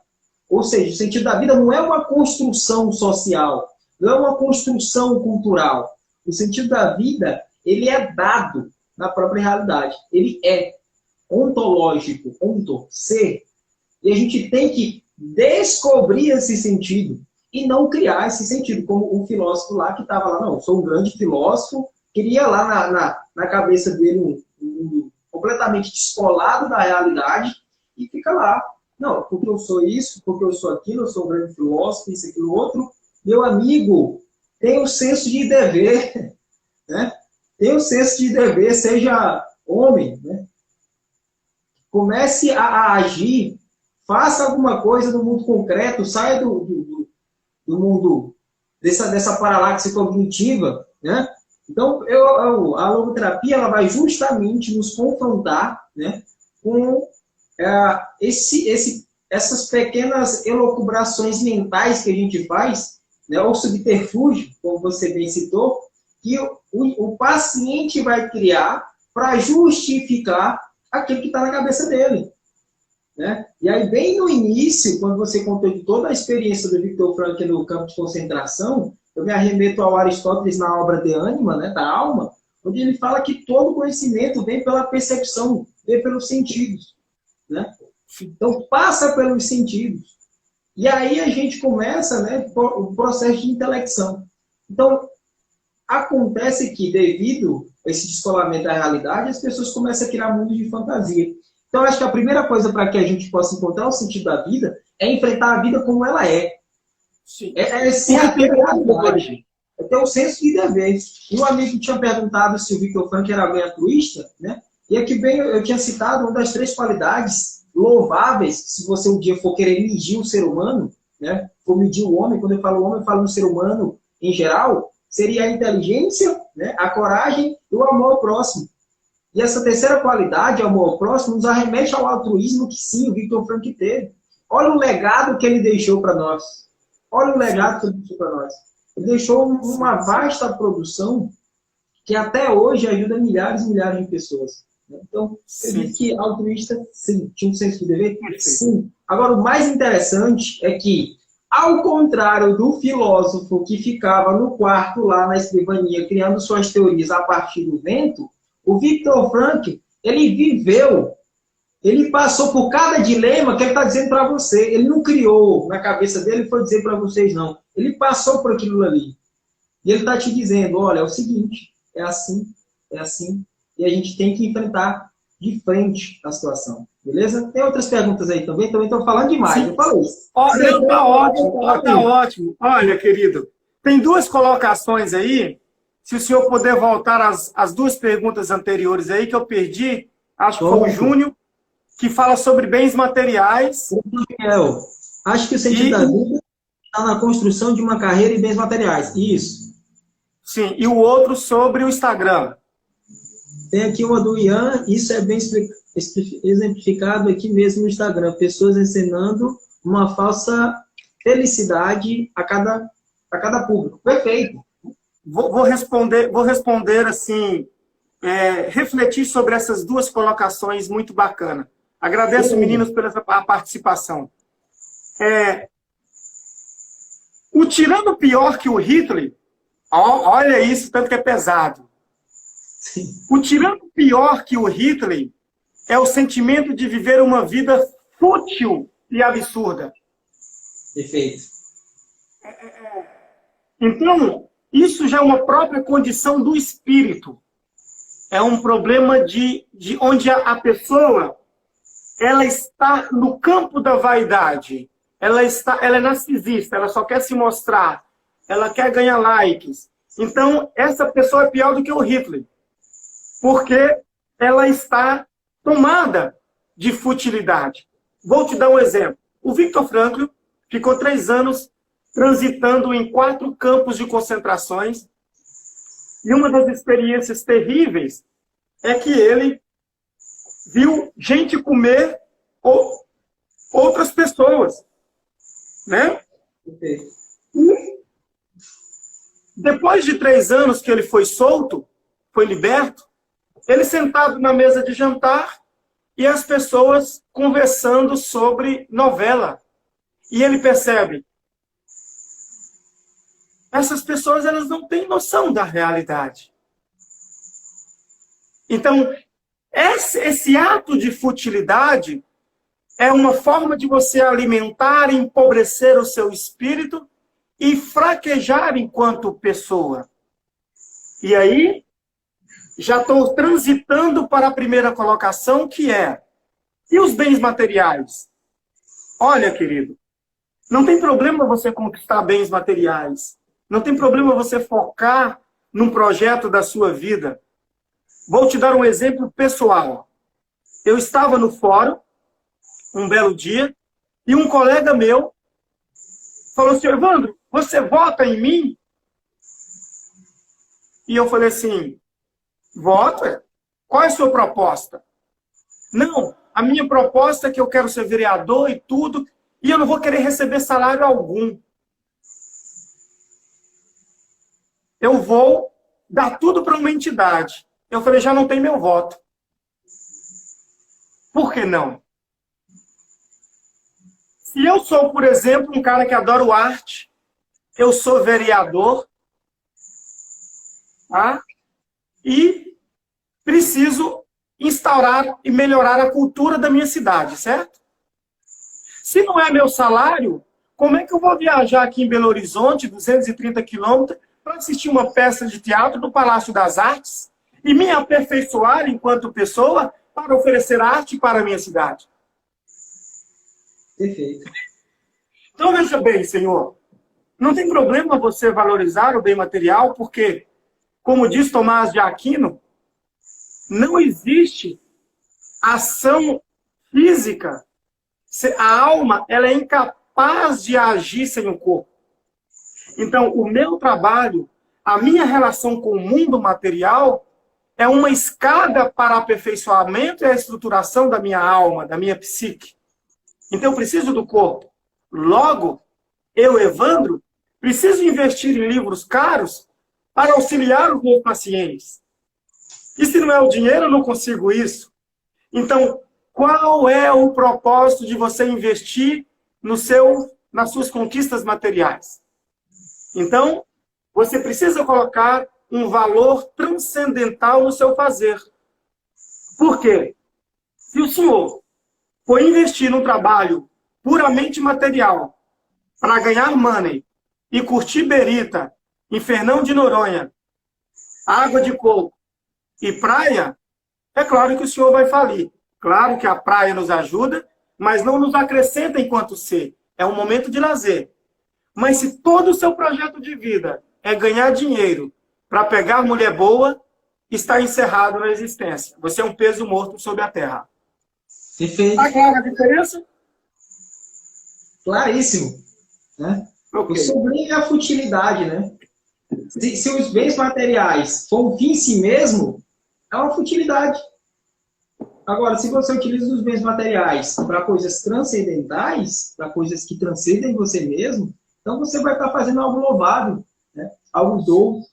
Ou seja, o sentido da vida não é uma construção social, não é uma construção cultural. O sentido da vida, ele é dado na própria realidade. Ele é ontológico, ser. E a gente tem que descobrir esse sentido e não criar esse sentido, como o filósofo lá que estava lá, não, eu sou um grande filósofo, queria lá na cabeça dele um completamente descolado da realidade e fica lá. Não, porque eu sou isso, porque eu sou aquilo, eu sou um grande filósofo, isso, aquilo, outro. Meu amigo, tem o senso de dever, né? Tenha o senso de dever, seja homem, né? Comece a agir, faça alguma coisa no mundo concreto, saia do mundo dessa paralaxe cognitiva, né? Então, a logoterapia ela vai justamente nos confrontar, né, com essas pequenas elucubrações mentais que a gente faz, né, ou subterfúgio, como você bem citou, que o paciente vai criar para justificar aquilo que está na cabeça dele. Né? E aí, bem no início, quando você contou de toda a experiência do Viktor Frankl no campo de concentração, eu me arremeto ao Aristóteles na obra De Anima, né, da alma, onde ele fala que todo conhecimento vem pela percepção, vem pelos sentidos. Né? Então, passa pelos sentidos. E aí a gente começa, né, o processo de intelecção. Então, acontece que, devido a esse descolamento da realidade, as pessoas começam a criar mundos de fantasia. Então, acho que a primeira coisa para que a gente possa encontrar o sentido da vida é enfrentar a vida como ela é. Sim. É ser a realidade. É ter um senso de dever. E um amigo tinha perguntado se o Viktor Frankl era bem altruísta, né? E aqui bem eu tinha citado uma das 3 qualidades louváveis, que se você um dia for querer medir um ser humano, né? For medir o homem, quando eu falo homem, eu falo um ser humano em geral, seria a inteligência, né? A coragem e o amor ao próximo. E essa terceira qualidade, amor ao próximo, nos arremete ao altruísmo que sim, o Viktor Frankl teve. Olha o legado que ele deixou para nós. Olha o legado que ele deixou para nós. Ele deixou uma vasta produção que até hoje ajuda milhares e milhares de pessoas. Então, eu digo que altruísta, sim, tinha um senso de dever? Sim. Agora, o mais interessante é que, ao contrário do filósofo que ficava no quarto lá na escrivania, criando suas teorias a partir do vento, o Viktor Frankl, ele viveu, ele passou por cada dilema que ele está dizendo para você. Ele não criou na cabeça dele e foi dizer para vocês, não. Ele passou por aquilo ali. E ele está te dizendo, olha, é o seguinte, é assim, e a gente tem que enfrentar de frente a situação. Beleza? Tem outras perguntas aí também estou falando demais, Sim. eu falei. Tá ótimo, tá ótimo. Olha, querido, tem 2 colocações aí. Se o senhor puder voltar às 2 perguntas anteriores aí, que eu perdi, acho que foi o Júnior, que fala sobre bens materiais. Acho que o sentido da vida está na construção de uma carreira e bens materiais. Isso. Sim, e o outro sobre o Instagram. Tem aqui uma do Ian, isso é bem exemplificado aqui mesmo no Instagram. Pessoas ensinando uma falsa felicidade a cada público. Perfeito. Vou responder assim, refletir sobre essas 2 colocações muito bacana. Agradeço, meninos, pela participação. O tirano pior que o Hitler, olha isso, tanto que é pesado. Sim. O tirano pior que o Hitler é o sentimento de viver uma vida fútil e absurda. Perfeito. Então, isso já é uma própria condição do espírito. É um problema de onde a pessoa ela está no campo da vaidade. Ela é narcisista, ela só quer se mostrar. Ela quer ganhar likes. Então, essa pessoa é pior do que o Hitler. Porque ela está tomada de futilidade. Vou te dar um exemplo. O Viktor Frankl ficou 3 anos transitando em 4 campos de concentrações. E uma das experiências terríveis é que ele viu gente comer outras pessoas. Né? E depois de 3 anos que ele foi solto, foi liberto, ele sentado na mesa de jantar e as pessoas conversando sobre novela. E ele percebe, essas pessoas elas não têm noção da realidade. Então, esse ato de futilidade é uma forma de você alimentar e empobrecer o seu espírito e fraquejar enquanto pessoa. E aí, já estou transitando para a primeira colocação, que é, e os bens materiais? Olha, querido, não tem problema você conquistar bens materiais. Não tem problema você focar num projeto da sua vida. Vou te dar um exemplo pessoal. Eu estava no fórum, um belo dia, e um colega meu falou assim, Evandro, você vota em mim? E eu falei assim, voto? Qual é a sua proposta? Não, a minha proposta é que eu quero ser vereador e tudo, e eu não vou querer receber salário algum. Eu vou dar tudo para uma entidade. Eu falei, já não tem meu voto. Por que não? Se eu sou, por exemplo, um cara que adora arte, eu sou vereador, tá? E preciso instaurar e melhorar a cultura da minha cidade, certo? Se não é meu salário, como é que eu vou viajar aqui em Belo Horizonte, 230 quilômetros, para assistir uma peça de teatro do Palácio das Artes e me aperfeiçoar enquanto pessoa para oferecer arte para a minha cidade? Perfeito. Então, veja bem, senhor, não tem problema você valorizar o bem material, porque, como diz Tomás de Aquino, não existe ação física. A alma, ela é incapaz de agir sem o corpo. Então, o meu trabalho, a minha relação com o mundo material, é uma escada para o aperfeiçoamento e a estruturação da minha alma, da minha psique. Então, eu preciso do corpo. Logo, eu, Evandro, preciso investir em livros caros para auxiliar os meus pacientes. E se não é o dinheiro, eu não consigo isso. Então, qual é o propósito de você investir nas suas conquistas materiais? Então, você precisa colocar um valor transcendental no seu fazer. Por quê? Se o senhor for investir num trabalho puramente material para ganhar money e curtir berita em Fernão de Noronha, água de coco e praia, é claro que o senhor vai falir. Claro que a praia nos ajuda, mas não nos acrescenta enquanto ser. É um momento de lazer. Mas se todo o seu projeto de vida é ganhar dinheiro para pegar mulher boa, está encerrado na existência. Você é um peso morto sobre a terra. Perfeito. Está clara a diferença? Claríssimo. Né? Okay. O sublime é a futilidade, né? Se os bens materiais for um fim em si mesmo, é uma futilidade. Agora, se você utiliza os bens materiais para coisas transcendentais, para coisas que transcendem você mesmo, então você vai estar fazendo algo louvável, né? Algo doce,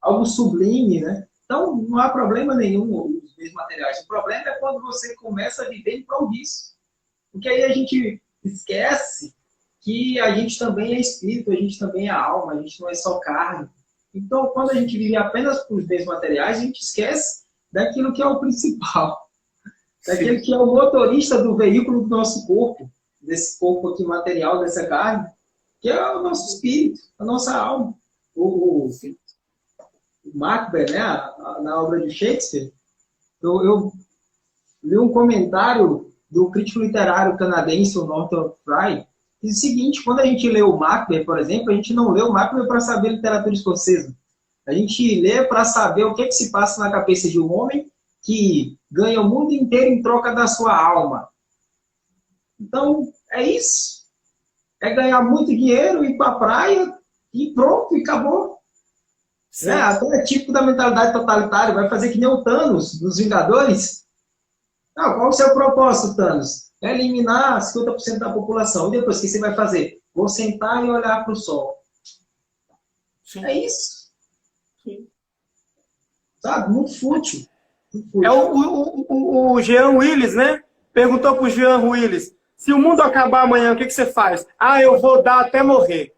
algo sublime, né? Então, não há problema nenhum os bens materiais. O problema é quando você começa a viver em prol disso. Porque aí a gente esquece que a gente também é espírito, a gente também é alma, a gente não é só carne. Então, quando a gente vive apenas por os bens materiais, a gente esquece daquilo que é o principal. Daquele que é o motorista do veículo do nosso corpo, desse corpo aqui material, dessa carne, que é o nosso espírito, a nossa alma. O Macbeth, né, na obra de Shakespeare, eu li um comentário do crítico literário canadense, o Norton Fry, que diz o seguinte: quando a gente lê o Macbeth, por exemplo, a gente não lê o Macbeth para saber literatura escocesa. A gente lê para saber o que, é que se passa na cabeça de um homem que ganha o mundo inteiro em troca da sua alma. Então, é isso. É ganhar muito dinheiro, ir para a praia e pronto, e acabou. Até é típico da mentalidade totalitária, vai fazer que nem o Thanos, nos Vingadores. Não, qual o seu propósito, Thanos? É eliminar 50% da população. E depois, o que você vai fazer? Vou sentar e olhar para o sol. Sim. É isso. Sim. Sabe? Muito fútil. Muito fútil. É o Jean Willis, né? Perguntou para o Jean Willis: se o mundo acabar amanhã, o que você faz? Ah, eu vou dar até morrer.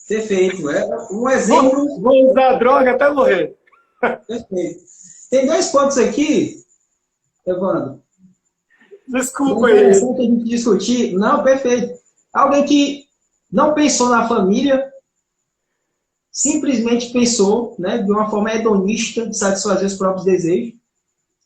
Perfeito. É um exemplo. Vou usar droga até morrer. Perfeito. Tem 2 pontos aqui, Evandro. Desculpa aí. É interessante a gente discutir. Não, perfeito. Alguém que não pensou na família, simplesmente pensou, né, de uma forma hedonista, de satisfazer os próprios desejos,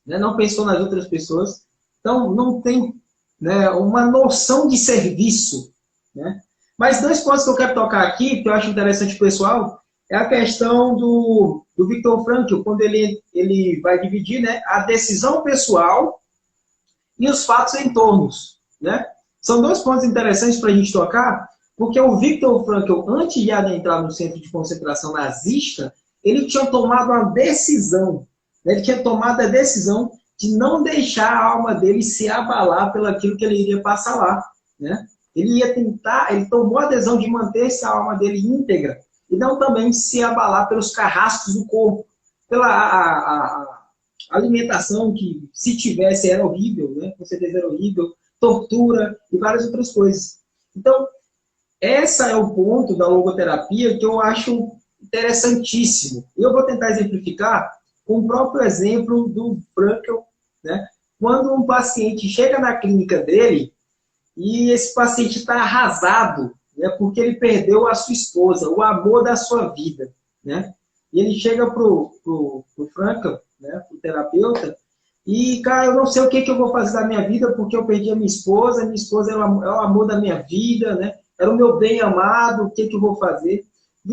né, não pensou nas outras pessoas. Então, não tem, né, uma noção de serviço. Né? Mas 2 pontos que eu quero tocar aqui, que eu acho interessante, pessoal, é a questão do do Viktor Frankl, quando ele vai dividir, né, a decisão pessoal e os fatos em torno, né? São dois pontos interessantes para a gente tocar, porque o Viktor Frankl, antes de adentrar no centro de concentração nazista, ele tinha tomado uma decisão, né? Ele tinha tomado a decisão de não deixar a alma dele se abalar pelo aquilo que ele iria passar lá, né? Ele ia tentar, ele tomou a decisão de manter essa alma dele íntegra e não também se abalar pelos carrascos do corpo, pela a alimentação que, se tivesse, era horrível, né? Com certeza era horrível, tortura e várias outras coisas. Então, esse é o ponto da logoterapia que eu acho interessantíssimo. Eu vou tentar exemplificar com o próprio exemplo do Frankl, né? Quando um paciente chega na clínica dele e esse paciente está arrasado, né? Porque ele perdeu a sua esposa, o amor da sua vida, né? E ele chega pro Frankl, né? Pro terapeuta, e, cara, eu não sei o que eu vou fazer da minha vida porque eu perdi a minha esposa é o amor da minha vida, né? Era o meu bem amado, o que eu vou fazer? E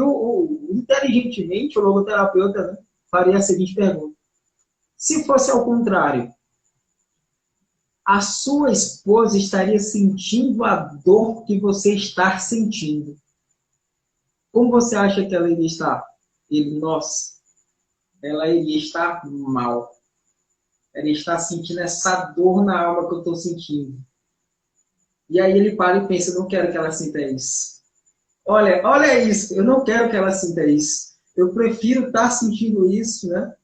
inteligentemente, o logoterapeuta, né, faria a seguinte pergunta: se fosse ao contrário, a sua esposa estaria sentindo a dor que você está sentindo. Como você acha que ela iria estar? Ele, nossa, ela iria estar mal. Ela está sentindo essa dor na alma que eu estou sentindo. E aí ele para e pensa: não quero que ela sinta isso. Olha isso, eu não quero que ela sinta isso. Eu prefiro estar sentindo isso, né?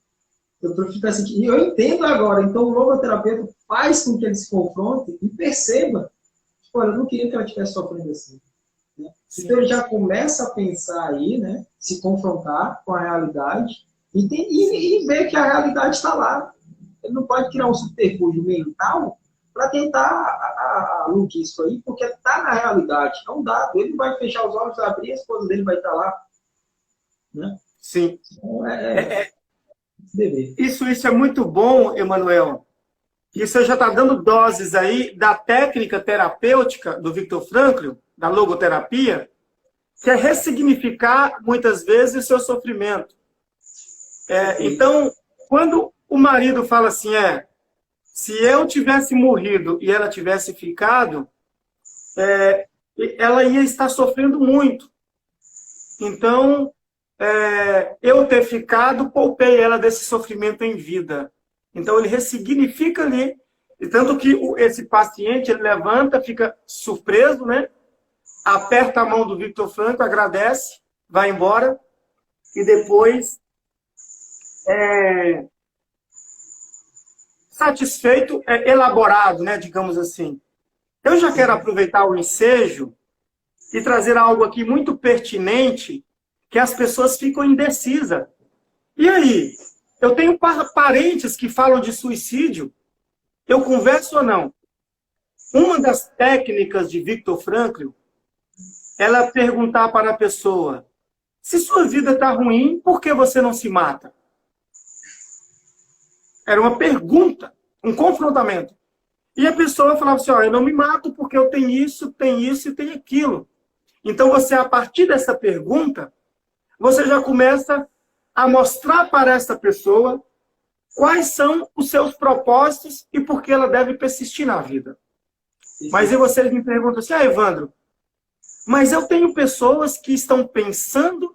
Eu prefiro estar sentindo. E eu entendo agora. Então o logoterapeuta faz com que ele se confronte e perceba: tipo, olha, eu não queria que ela estivesse sofrendo assim. Né? Então ele já começa a pensar aí, né? Se confrontar com a realidade e ver que a realidade está lá. Ele não pode criar um subterfúgio mental para tentar aludir isso aí, porque está na realidade, não dá. Ele vai fechar os olhos, abrir, a esposa dele vai estar lá. Né? Sim. Então, Isso é muito bom, Emanuel. E você já está dando doses aí da técnica terapêutica do Viktor Frankl, da logoterapia, que é ressignificar, muitas vezes, o seu sofrimento. Então, quando o marido fala assim, se eu tivesse morrido e ela tivesse ficado, ela ia estar sofrendo muito. Então, eu ter ficado, poupei ela desse sofrimento em vida. Então, ele ressignifica ali. E tanto que esse paciente, ele levanta, fica surpreso, né? Aperta a mão do Viktor Frankl, agradece, vai embora. E depois, satisfeito, elaborado, né? Digamos assim. Eu já quero aproveitar o ensejo e trazer algo aqui muito pertinente, que as pessoas ficam indecisas. E aí? Eu tenho parentes que falam de suicídio. Eu converso ou não? Uma das técnicas de Viktor Frankl, ela é perguntar para a pessoa: se sua vida está ruim, por que você não se mata? Era uma pergunta, um confrontamento. E a pessoa falava assim: eu não me mato porque eu tenho isso e tenho aquilo. Então, você, a partir dessa pergunta, você já começa a mostrar para essa pessoa quais são os seus propósitos e por que ela deve persistir na vida. Mas aí vocês me perguntam assim: Evandro, mas eu tenho pessoas que estão pensando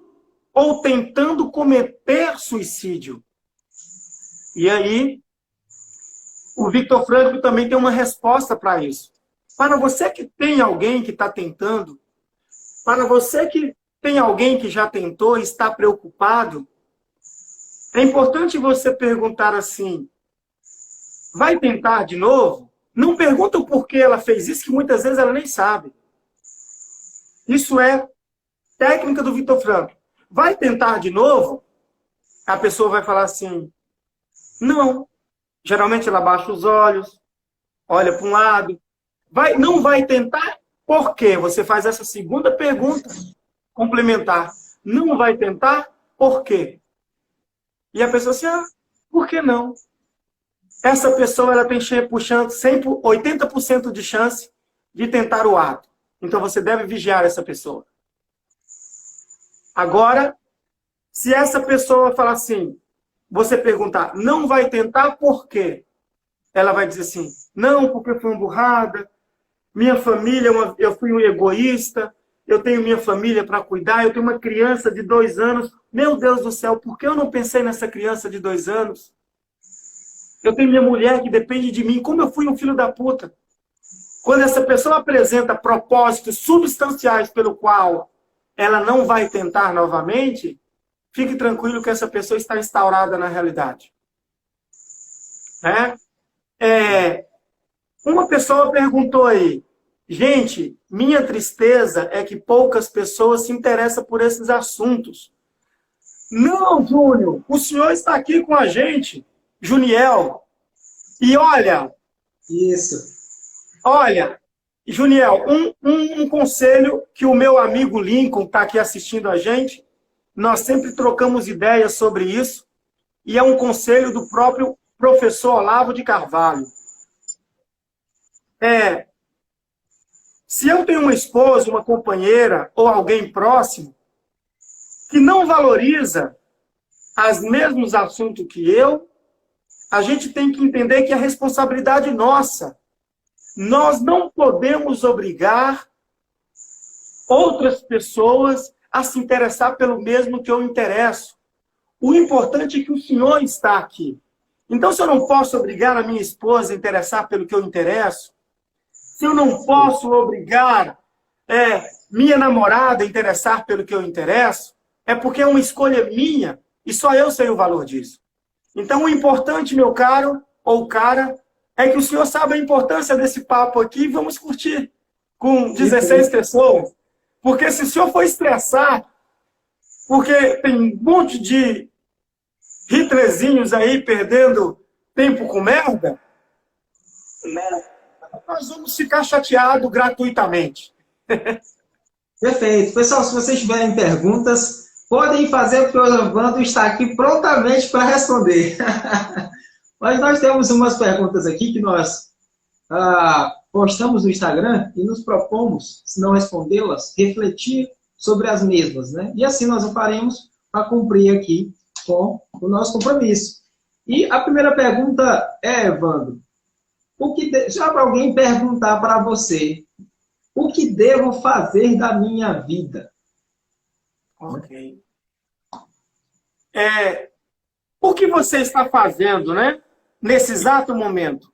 ou tentando cometer suicídio. E aí, o Viktor Frankl também tem uma resposta para isso. Para você que tem alguém que está tentando, para você que tem alguém que já tentou e está preocupado, é importante você perguntar assim: vai tentar de novo? Não pergunta o porquê ela fez isso, que muitas vezes ela nem sabe. Isso é técnica do Viktor Frankl. Vai tentar de novo? A pessoa vai falar assim: não. Geralmente ela baixa os olhos, olha para um lado. Não vai tentar? Por quê? Você faz essa segunda pergunta complementar. Não vai tentar? Por quê? E a pessoa assim: por que não? Essa pessoa ela tem puxando 80% de chance de tentar o ato. Então você deve vigiar essa pessoa. Agora, Se essa pessoa falar assim, você perguntar, não vai tentar por quê? Ela vai dizer assim, não, porque foi uma burrada, minha família, eu fui um egoísta, eu tenho minha família para cuidar, eu tenho uma criança de 2 anos. Meu Deus do céu, por que eu não pensei nessa criança de 2 anos? Eu tenho minha mulher que depende de mim. Como eu fui um filho da puta? Quando essa pessoa apresenta propósitos substanciais pelo qual ela não vai tentar novamente, fique tranquilo que essa pessoa está instaurada na realidade. Né? Uma pessoa perguntou aí, gente, minha tristeza é que poucas pessoas se interessam por esses assuntos. Não, Júnior, o senhor está aqui com a gente, Juniel. E olha, Juniel, um conselho que o meu amigo Lincoln está aqui assistindo a gente, nós sempre trocamos ideias sobre isso, e é um conselho do próprio professor Olavo de Carvalho. Se eu tenho uma esposa, uma companheira ou alguém próximo que não valoriza os mesmos assuntos que eu, a gente tem que entender que é responsabilidade nossa. Nós não podemos obrigar outras pessoas a se interessar pelo mesmo que eu interesso. O importante é que o senhor está aqui. Então, se eu não posso obrigar a minha esposa a interessar pelo que eu interesso, se eu não posso obrigar minha namorada a interessar pelo que eu interesso, é porque é uma escolha minha e só eu sei o valor disso. Então, o importante, meu caro ou cara, é que o senhor saiba a importância desse papo aqui e vamos curtir com 16 pessoas. Porque se o senhor for estressar, porque tem um monte de Hitlerzinhos aí perdendo tempo com merda, né? Nós vamos ficar chateados gratuitamente. Perfeito. Pessoal, se vocês tiverem perguntas, podem fazer, porque o Evandro está aqui prontamente para responder. Mas nós temos umas perguntas aqui que nós postamos no Instagram e nos propomos, se não respondê-las, refletir sobre as mesmas, né? E assim nós o faremos para cumprir aqui com o nosso compromisso. E a primeira pergunta é, Evandro, já para alguém perguntar para você, o que devo fazer da minha vida? Ok. O que você está fazendo, né? Nesse exato momento?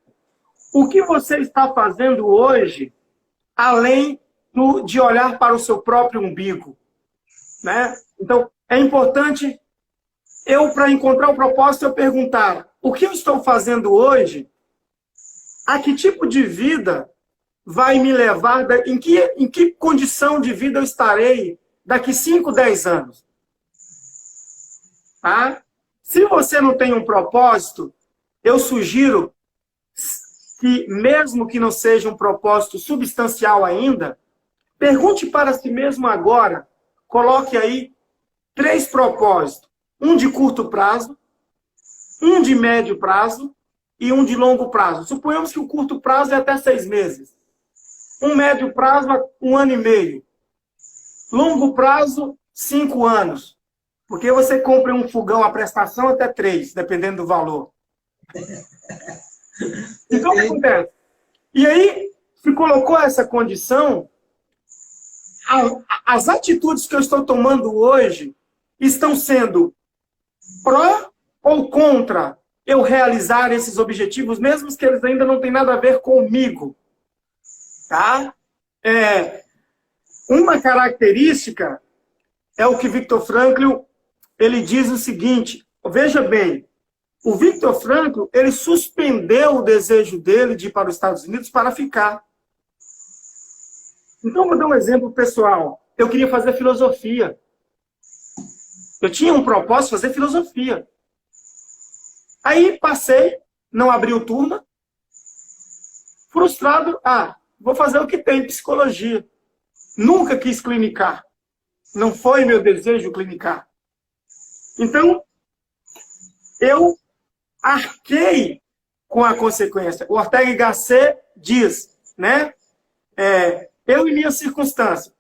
O que você está fazendo hoje, além de olhar para o seu próprio umbigo? Né? Então, é importante para encontrar o propósito, eu perguntar, o que eu estou fazendo hoje? A que tipo de vida vai me levar? Em que condição de vida eu estarei daqui 5, 10 anos? Tá? Se você não tem um propósito, eu sugiro que, mesmo que não seja um propósito substancial ainda, pergunte para si mesmo agora, coloque aí 3 propósitos. Um de curto prazo, um de médio prazo e um de longo prazo. Suponhamos que o curto prazo é até 6 meses. Um médio prazo, 1 ano e meio. Longo prazo, 5 anos. Porque você compra um fogão à prestação até 3, dependendo do valor. Então, o que acontece? E aí, se colocou essa condição, as atitudes que eu estou tomando hoje estão sendo pró ou contra eu realizar esses objetivos, mesmo que eles ainda não tenham nada a ver comigo. Tá? Uma característica é o que Viktor Frankl ele diz o seguinte, veja bem, o Viktor Frankl ele suspendeu o desejo dele de ir para os Estados Unidos para ficar. Então, vou dar um exemplo pessoal. Eu queria fazer filosofia. Eu tinha um propósito de fazer filosofia. Aí passei, não abri o turma, frustrado, vou fazer o que tem, psicologia. Nunca quis clinicar. Não foi meu desejo clinicar. Então, eu arquei com a consequência. O Ortega y Gasset diz, né? Eu e minha circunstância.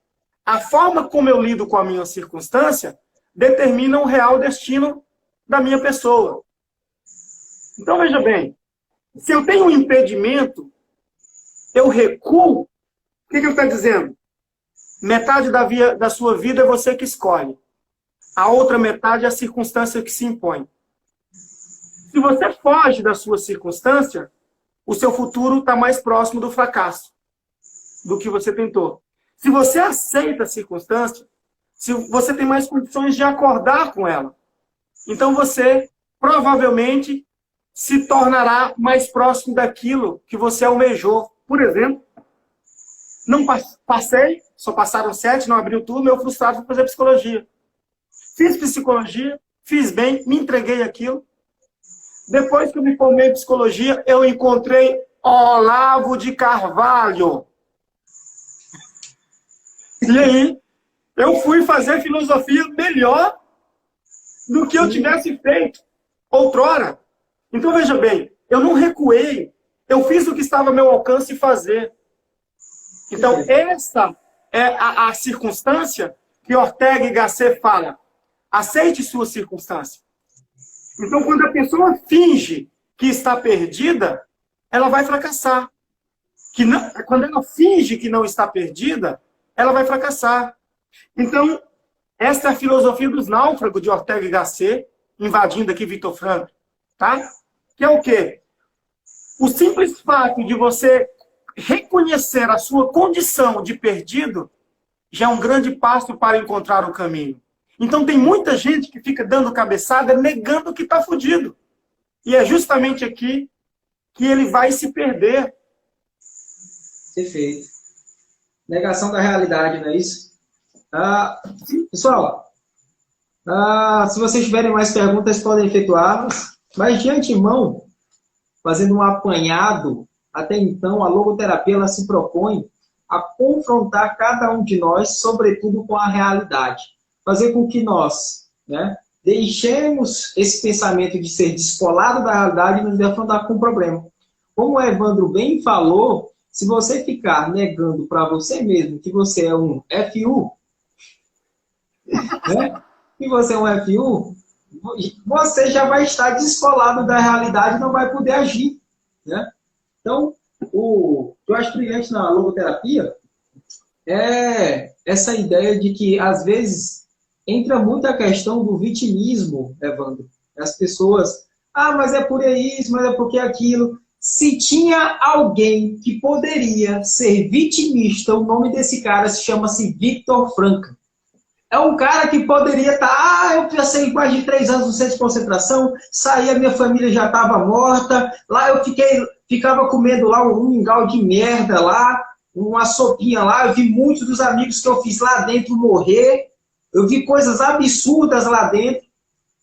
A forma como eu lido com a minha circunstância determinam o real destino da minha pessoa. Então, veja bem, se eu tenho um impedimento, eu recuo, o que ele está dizendo? Metade da sua vida é você que escolhe. A outra metade é a circunstância que se impõe. Se você foge da sua circunstância, o seu futuro está mais próximo do fracasso do que você tentou. Se você aceita a circunstância, se você tem mais condições de acordar com ela, então você provavelmente se tornará mais próximo daquilo que você almejou. Por exemplo, não passei, só passaram 7, não abri o turno, eu frustrado fui fazer psicologia. Fiz psicologia, fiz bem, me entreguei aquilo. Depois que eu me formei em psicologia, eu encontrei Olavo de Carvalho. E aí, eu fui fazer filosofia melhor do que eu tivesse feito outrora. Então, veja bem, eu não recuei. Eu fiz o que estava ao meu alcance fazer. Então, essa é a circunstância que Ortega y Gasset fala. Aceite sua circunstância. Então, quando a pessoa finge que está perdida, ela vai fracassar. Quando ela finge que não está perdida, ela vai fracassar. Então, essa é a filosofia dos náufragos de Ortega y Gasset, invadindo aqui Vitor Franco. Tá? Que é o quê? O simples fato de você reconhecer a sua condição de perdido já é um grande passo para encontrar o caminho. Então tem muita gente que fica dando cabeçada, negando que está fudido. E é justamente aqui que ele vai se perder. Perfeito. Negação da realidade, não é isso? Pessoal, se vocês tiverem mais perguntas, podem efetuá-las. Mas de antemão, fazendo um apanhado, até então a logoterapia ela se propõe a confrontar cada um de nós, sobretudo com a realidade. Fazer com que nós, deixemos esse pensamento de ser descolado da realidade e nos defrontar com o problema. Como o Evandro bem falou, se você ficar negando para você mesmo que você é um FU, que você é um FU, você já vai estar descolado da realidade e não vai poder agir. Então, o que eu acho brilhante na logoterapia é essa ideia de que, às vezes, entra muito a questão do vitimismo, Evandro. As pessoas, mas é por isso, mas é porque aquilo. Se tinha alguém que poderia ser vitimista, o nome desse cara chama-se Viktor Frankl. É um cara que poderia estar, eu passei mais de 3 anos no centro de concentração, saí, a minha família já estava morta, lá eu ficava comendo lá um mingau de merda lá, uma sopinha lá, eu vi muitos dos amigos que eu fiz lá dentro morrer, eu vi coisas absurdas lá dentro.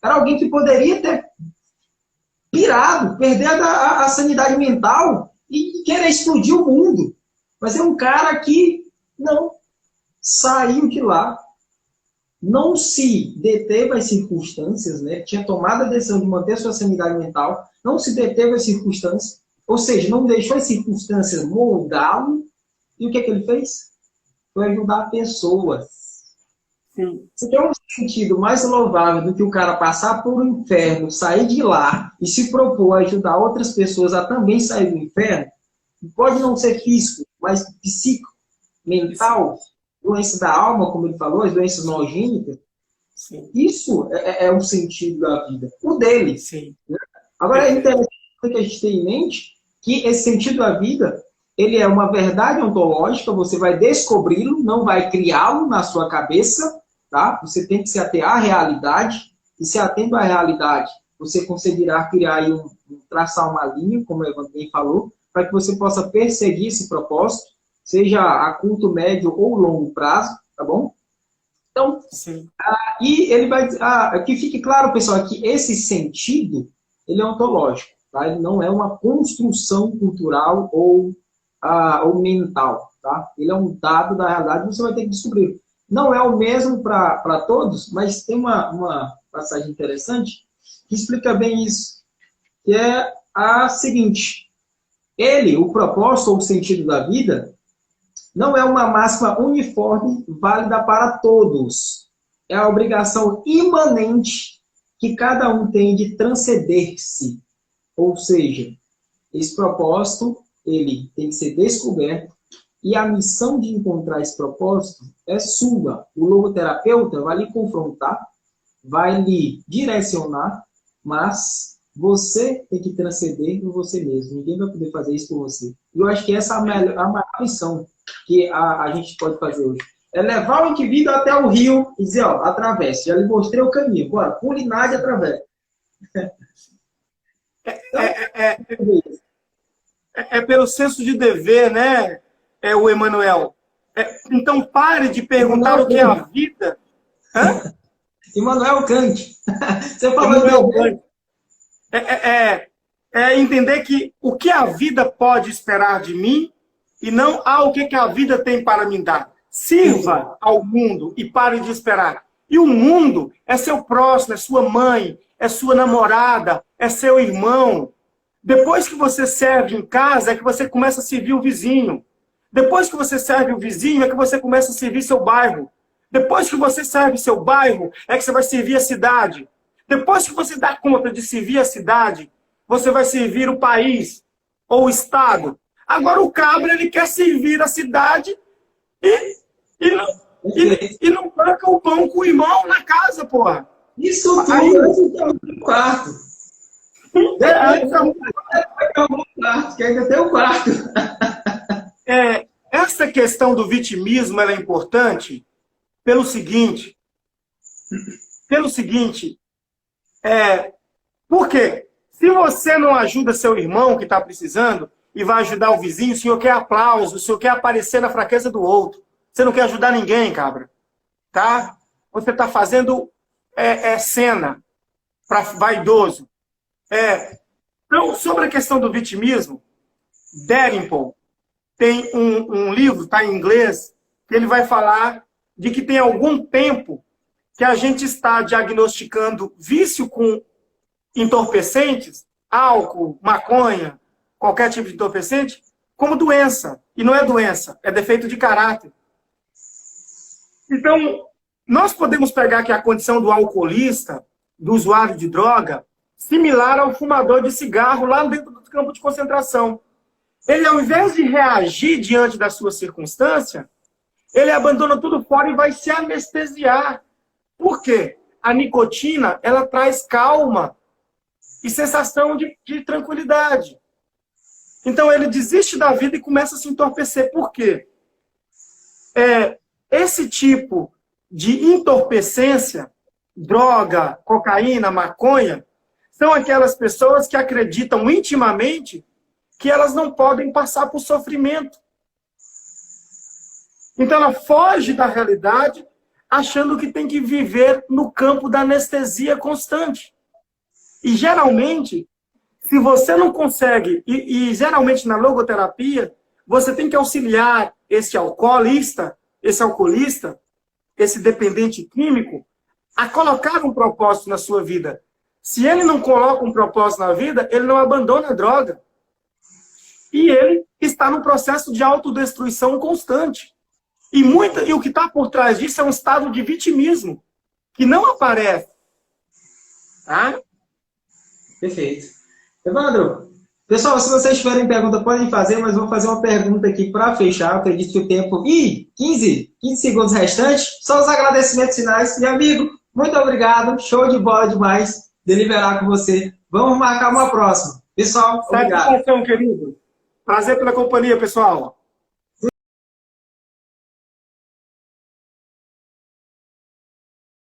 Era alguém que poderia ter pirado, perder a sanidade mental e querer explodir o mundo. Mas é um cara que não saiu de lá, não se deteve às circunstâncias, tinha tomado a decisão de manter sua sanidade mental, não se deteve às circunstâncias, ou seja, não deixou as circunstâncias moldá-lo, e o que ele fez? Foi ajudar pessoas. Sim. Se tem um sentido mais louvável do que o cara passar por um inferno, sair de lá e se propor a ajudar outras pessoas a também sair do inferno, pode não ser físico, mas psíquico, mental, doença da alma, como ele falou, as doenças nogênicas, sim. Isso é o sentido da vida. O dele. Sim. Agora, é interessante que a gente tenha em mente que esse sentido da vida, ele é uma verdade ontológica, você vai descobri-lo, não vai criá-lo na sua cabeça, tá? Você tem que se ater à realidade, e se atendo à realidade, você conseguirá criar aí traçar uma linha, como o Evandro bem falou, para que você possa perseguir esse propósito, seja a curto, médio ou longo prazo, tá bom? Então, sim. E ele vai que fique claro, pessoal, que esse sentido, ele é ontológico, tá? Ele não é uma construção cultural ou mental, tá? Ele é um dado da realidade, você vai ter que descobrir. Não é o mesmo para todos, mas tem uma passagem interessante que explica bem isso, que é a seguinte: o propósito ou o sentido da vida, não é uma máxima uniforme, válida para todos. é a obrigação imanente que cada um tem de transcender-se. Ou seja, esse propósito, ele tem que ser descoberto e a missão de encontrar esse propósito é sua. O logoterapeuta vai lhe confrontar, vai lhe direcionar, mas você tem que transcender por você mesmo. Ninguém vai poder fazer isso por você. E eu acho que essa é a maior missão que a gente pode fazer hoje. É levar o indivíduo até o rio e dizer, ó, atravesse. Já lhe mostrei o caminho. Bora, pule, nade, atravesse. É pelo senso de dever, né, o Emanuel? Então pare de perguntar o que é a vida. Hã? Immanuel Kant. Você falou Kant. Entender que o que a vida pode esperar de mim e não o que a vida tem para me dar. Sirva ao mundo e pare de esperar. E o mundo é seu próximo, é sua mãe, é sua namorada, é seu irmão. Depois que você serve em casa, é que você começa a servir o vizinho. Depois que você serve o vizinho, é que você começa a servir seu bairro. Depois que você serve seu bairro, é que você vai servir a cidade. Depois que você dá conta de servir a cidade, você vai servir o país ou o estado. Agora o cabra, ele quer servir a cidade e não banca o pão com o irmão na casa, porra. Isso tudo é um quarto. Que ainda tem um quarto. Essa questão do vitimismo ela é importante pelo seguinte. Por quê? Se você não ajuda seu irmão que está precisando e vai ajudar o vizinho, o senhor quer aplauso, o senhor quer aparecer na fraqueza do outro. Você não quer ajudar ninguém, cabra. Tá? Você está fazendo cena para vaidoso. Então, sobre a questão do vitimismo, Dalrymple tem um livro, está em inglês, que ele vai falar de que tem algum tempo que a gente está diagnosticando vício com entorpecentes, álcool, maconha, qualquer tipo de entorpecente, como doença. E não é doença, é defeito de caráter. Então, nós podemos pegar aqui a condição do alcoolista, do usuário de droga, similar ao fumador de cigarro lá dentro do campo de concentração. Ele, ao invés de reagir diante da sua circunstância, ele abandona tudo fora e vai se anestesiar. Por quê? A nicotina, ela traz calma e sensação de tranquilidade. Então, ele desiste da vida e começa a se entorpecer. Por quê? Esse tipo de entorpecência, droga, cocaína, maconha, são aquelas pessoas que acreditam intimamente que elas não podem passar por sofrimento. Então ela foge da realidade achando que tem que viver no campo da anestesia constante. E geralmente, se você não consegue, e geralmente na logoterapia, você tem que auxiliar esse alcoolista, esse dependente químico, a colocar um propósito na sua vida. Se ele não coloca um propósito na vida, ele não abandona a droga. E ele está num processo de autodestruição constante. E o que está por trás disso é um estado de vitimismo, que não aparece. Tá? Perfeito. Evandro, pessoal, se vocês tiverem pergunta, podem fazer, mas vou fazer uma pergunta aqui para fechar. Eu acredito que o tempo... 15 segundos restantes. Só os agradecimentos finais. E, amigo, muito obrigado. Show de bola demais deliberar com você. Vamos marcar uma próxima. Pessoal, obrigado. Satisfação, querido. Prazer pela companhia, pessoal.